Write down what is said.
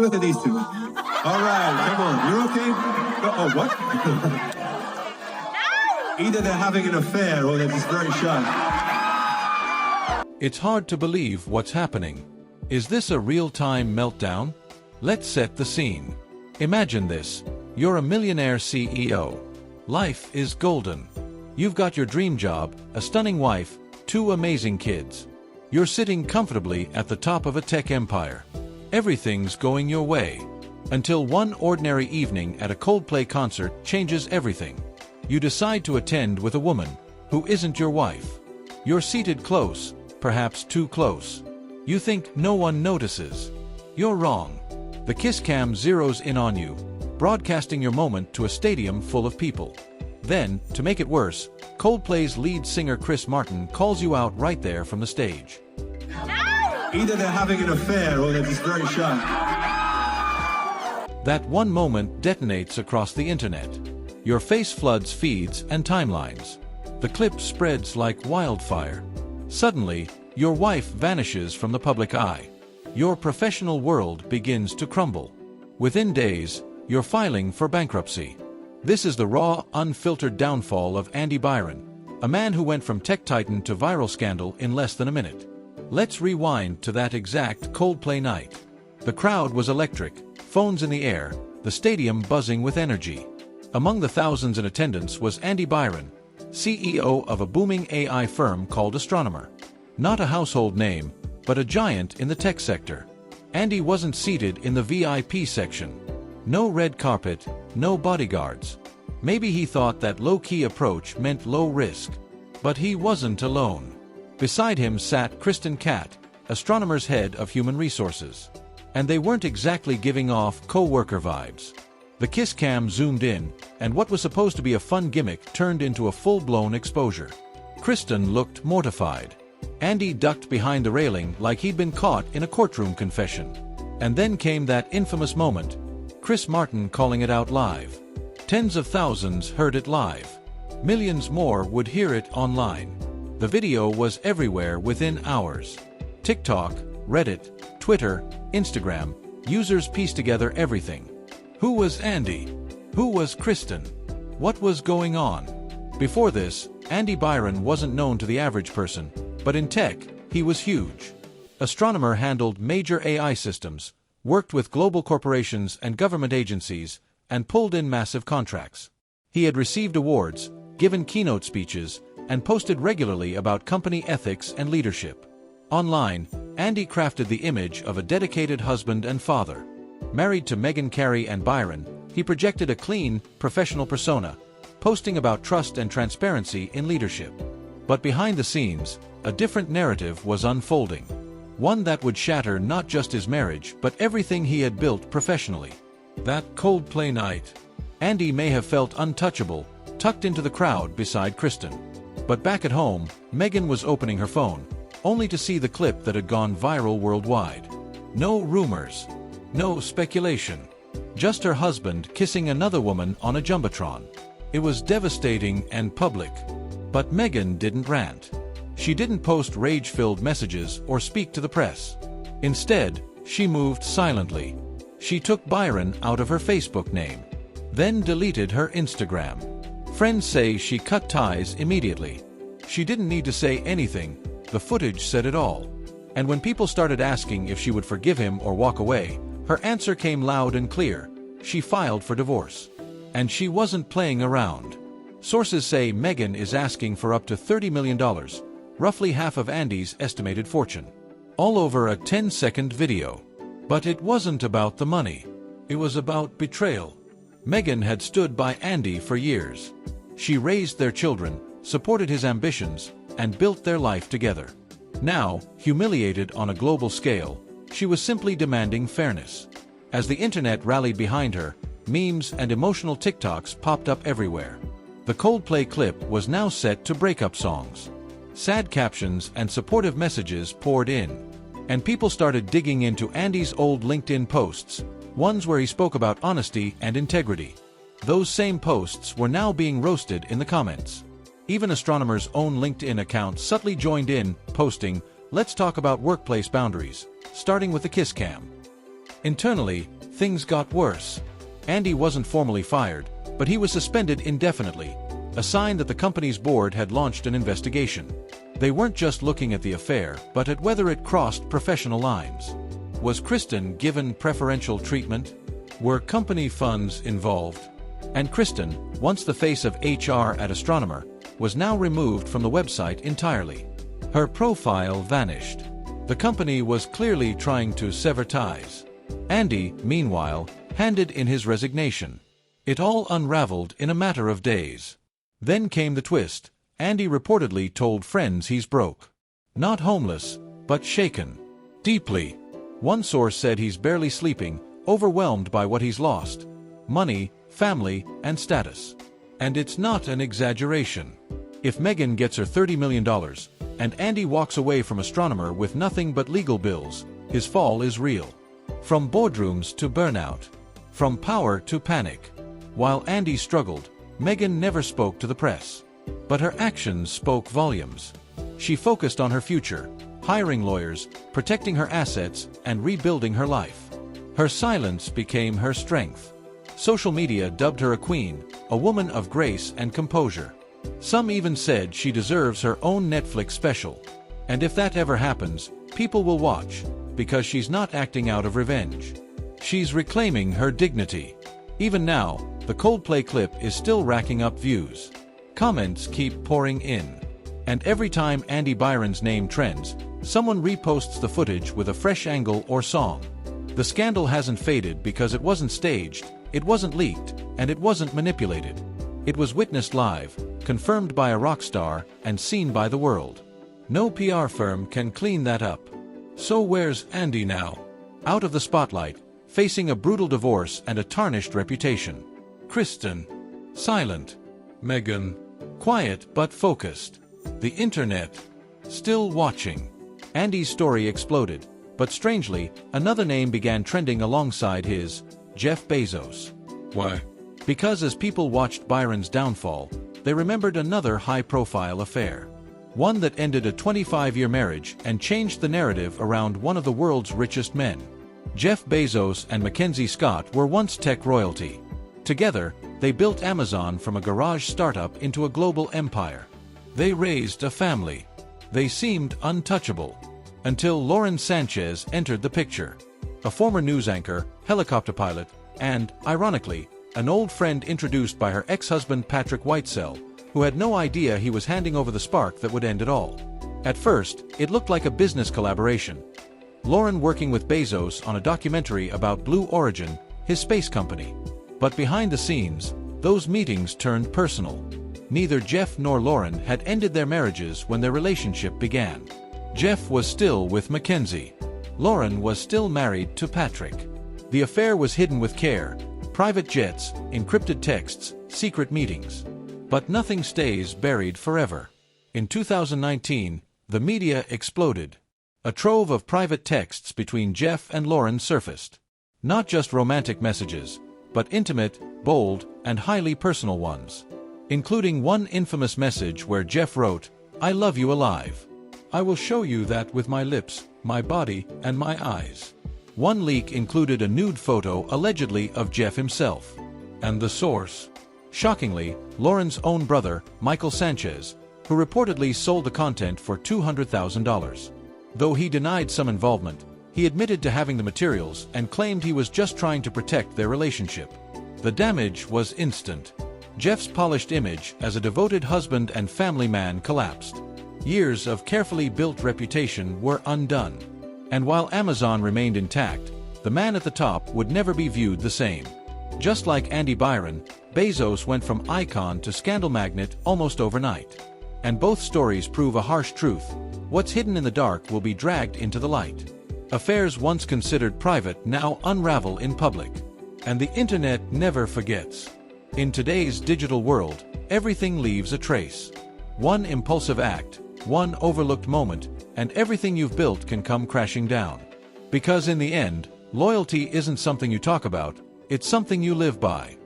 look at these two. All right, come on. You're okay? Oh, what? Either they're having an affair or they're just very shy. It's hard to believe what's happening. Is this a real-time meltdown? Let's set the scene. Imagine this. You're a millionaire CEO. Life is golden. You've got your dream job, a stunning wife, 2 amazing kids. You're sitting comfortably at the top of a tech empire. Everything's going your way. Until one ordinary evening at a Coldplay concert changes everything. You decide to attend with a woman who isn't your wife. You're seated close, perhaps too close. You think no one notices. You're wrong. The kiss cam zeroes in on you, broadcasting your moment to a stadium full of people. Then, to make it worse, Coldplay's lead singer Chris Martin calls you out right there from the stage. Either they're having an affair or they're just very shy. That one moment detonates across the internet. Your face floods feeds and timelines. The clip spreads like wildfire. Suddenly, your wife vanishes from the public eye. Your professional world begins to crumble. Within days, you're filing for bankruptcy. This is the raw, unfiltered downfall of Andy Byron, a man who went from tech titan to viral scandal in less than a minute. Let's rewind to that exact Coldplay night. The crowd was electric, phones in the air, the stadium buzzing with energy. Among the thousands in attendance was Andy Byron, CEO of a booming AI firm called Astronomer. Not a household name, but a giant in the tech sector. Andy wasn't seated in the VIP section. No red carpet, no bodyguards. Maybe he thought that low-key approach meant low risk. But he wasn't alone. Beside him sat Kristen, Astronomer's head of human resources. And they weren't exactly giving off co-worker vibes. The kiss cam zoomed in, and what was supposed to be a fun gimmick turned into a full-blown exposure. Kristen looked mortified. Andy ducked behind the railing like he'd been caught in a courtroom confession. And then came that infamous moment, Chris Martin calling it out live. Tens of thousands heard it live. Millions more would hear it online. The video was everywhere within hours. TikTok, Reddit, Twitter, Instagram, users pieced together everything. Who was Andy? Who was Kristen? What was going on? Before this, Andy Byron wasn't known to the average person, but in tech, he was huge. Astronomer handled major AI systems, worked with global corporations and government agencies, and pulled in massive contracts. He had received awards, given keynote speeches, and posted regularly about company ethics and leadership. Online, Andy crafted the image of a dedicated husband and father. Married to Meghan Carey and Byron, he projected a clean, professional persona, posting about trust and transparency in leadership. But behind the scenes, a different narrative was unfolding. One that would shatter not just his marriage but everything he had built professionally. That Coldplay night, Andy may have felt untouchable, tucked into the crowd beside Kristen. But back at home, Meghan was opening her phone, only to see the clip that had gone viral worldwide. No rumors. No speculation. Just her husband kissing another woman on a jumbotron. It was devastating and public. But Meghan didn't rant. She didn't post rage-filled messages or speak to the press. Instead, she moved silently. She took Byron out of her Facebook name. Then deleted her Instagram. Friends say she cut ties immediately. She didn't need to say anything. The footage said it all. And when people started asking if she would forgive him or walk away, her answer came loud and clear. She filed for divorce. And she wasn't playing around. Sources say Meghan is asking for up to $30 million, roughly half of Andy's estimated fortune. All over a 10-second video. But it wasn't about the money. It was about betrayal. Meghan had stood by Andy for years. She raised their children, supported his ambitions, and built their life together. Now, humiliated on a global scale, she was simply demanding fairness. As the internet rallied behind her, memes and emotional TikToks popped up everywhere. The Coldplay clip was now set to breakup songs. Sad captions and supportive messages poured in. And people started digging into Andy's old LinkedIn posts, ones where he spoke about honesty and integrity. Those same posts were now being roasted in the comments. Even Astronomer's own LinkedIn account subtly joined in, posting, "Let's talk about workplace boundaries, starting with the kiss cam." Internally, things got worse. Andy wasn't formally fired, but he was suspended indefinitely, a sign that the company's board had launched an investigation. They weren't just looking at the affair, but at whether it crossed professional lines. Was Kristen given preferential treatment? Were company funds involved? And Kristen, once the face of HR at Astronomer, was now removed from the website entirely. Her profile vanished. The company was clearly trying to sever ties. Andy, meanwhile, handed in his resignation. It all unraveled in a matter of days. Then came the twist. Andy reportedly told friends he's broke. Not homeless, but shaken. Deeply. One source said he's barely sleeping, overwhelmed by what he's lost. Money, family, and status. And it's not an exaggeration. If Meghan gets her $30 million, and Andy walks away from Astronomer with nothing but legal bills, his fall is real. From boardrooms to burnout. From power to panic. While Andy struggled, Meghan never spoke to the press. But her actions spoke volumes. She focused on her future, hiring lawyers, protecting her assets, and rebuilding her life. Her silence became her strength. Social media dubbed her a queen, a woman of grace and composure. Some even said she deserves her own Netflix special. And if that ever happens, people will watch, because she's not acting out of revenge. She's reclaiming her dignity. Even now, the Coldplay clip is still racking up views. Comments keep pouring in. And every time Andy Byron's name trends, someone reposts the footage with a fresh angle or song. The scandal hasn't faded because it wasn't staged, it wasn't leaked, and it wasn't manipulated. It was witnessed live, confirmed by a rock star, and seen by the world. No PR firm can clean that up. So where's Andy now? Out of the spotlight, facing a brutal divorce and a tarnished reputation. Kristen. Silent. Meghan. Quiet but focused. The internet. Still watching. Andy's story exploded, but strangely, another name began trending alongside his, Jeff Bezos. Why? Because as people watched Byron's downfall, they remembered another high-profile affair. One that ended a 25-year marriage and changed the narrative around one of the world's richest men. Jeff Bezos and Mackenzie Scott were once tech royalty. Together, they built Amazon from a garage startup into a global empire. They raised a family. They seemed untouchable. Until Lauren Sanchez entered the picture. A former news anchor, helicopter pilot, and, ironically, an old friend introduced by her ex-husband Patrick Whitesell, who had no idea he was handing over the spark that would end it all. At first, it looked like a business collaboration. Lauren working with Bezos on a documentary about Blue Origin, his space company. But behind the scenes, those meetings turned personal. Neither Jeff nor Lauren had ended their marriages when their relationship began. Jeff was still with Mackenzie. Lauren was still married to Patrick. The affair was hidden with care, private jets, encrypted texts, secret meetings. But nothing stays buried forever. In 2019, the media exploded. A trove of private texts between Jeff and Lauren surfaced. Not just romantic messages, but intimate, bold, and highly personal ones. Including one infamous message where Jeff wrote, "I love you alive. I will show you that with my lips, my body, and my eyes." One leak included a nude photo allegedly of Jeff himself. And the source? Shockingly, Lauren's own brother, Michael Sanchez, who reportedly sold the content for $200,000. Though he denied some involvement, he admitted to having the materials and claimed he was just trying to protect their relationship. The damage was instant. Jeff's polished image as a devoted husband and family man collapsed. Years of carefully built reputation were undone. And while Amazon remained intact, the man at the top would never be viewed the same. Just like Andy Byron, Bezos went from icon to scandal magnet almost overnight. And both stories prove a harsh truth. What's hidden in the dark will be dragged into the light. Affairs once considered private now unravel in public. And the internet never forgets. In today's digital world, everything leaves a trace. One impulsive act, one overlooked moment, and everything you've built can come crashing down. Because in the end, loyalty isn't something you talk about, it's something you live by.